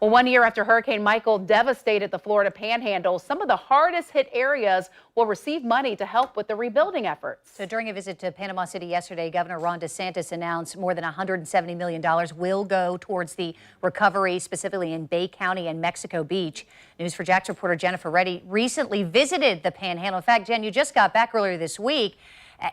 Well, 1 year after Hurricane Michael devastated the Florida Panhandle, some of the hardest hit areas will receive money to help with the rebuilding efforts. So during a visit to Panama City yesterday, Governor Ron DeSantis announced more than $170 million will go towards the recovery, specifically in Bay County and Mexico Beach. News4Jax reporter Jennifer Reddy recently visited the Panhandle. In fact, Jen, you just got back earlier this week.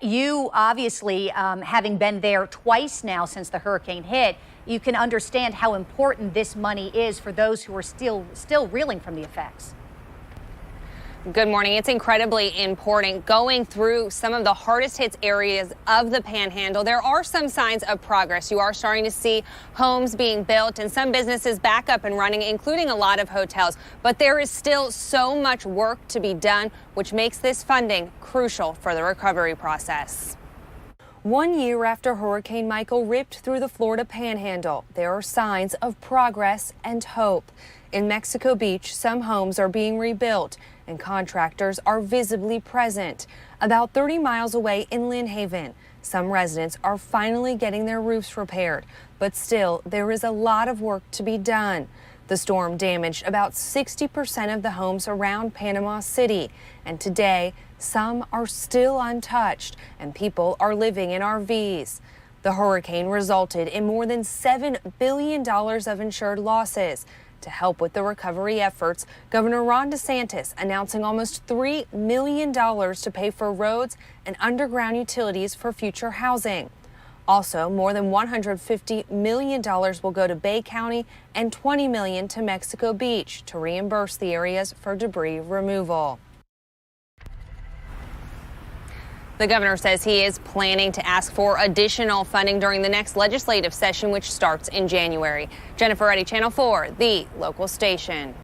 You obviously, having been there twice now since the hurricane hit, you can understand how important this money is for those who are still reeling from the effects. Good morning. It's incredibly important. Going through some of the hardest hit areas of the Panhandle, there are some signs of progress. You are starting to see homes being built and some businesses back up and running, including a lot of hotels. But there is still so much work to be done, which makes this funding crucial for the recovery process. 1 year after Hurricane Michael ripped through the Florida Panhandle, there are signs of progress and hope. In Mexico Beach, some homes are being rebuilt and contractors are visibly present. About 30 miles away in Lynn Haven, some residents are finally getting their roofs repaired, but still there is a lot of work to be done. The storm damaged about 60% of the homes around Panama City, and today some are still untouched and people are living in RVs. The hurricane resulted in more than $7 billion of insured losses. To help with the recovery efforts, Governor Ron DeSantis announcing almost $3 million to pay for roads and underground utilities for future housing. Also, more than $150 million will go to Bay County and $20 million to Mexico Beach to reimburse the areas for debris removal. The governor says he is planning to ask for additional funding during the next legislative session, which starts in January. Jennifer Reddy, Channel 4, the local station.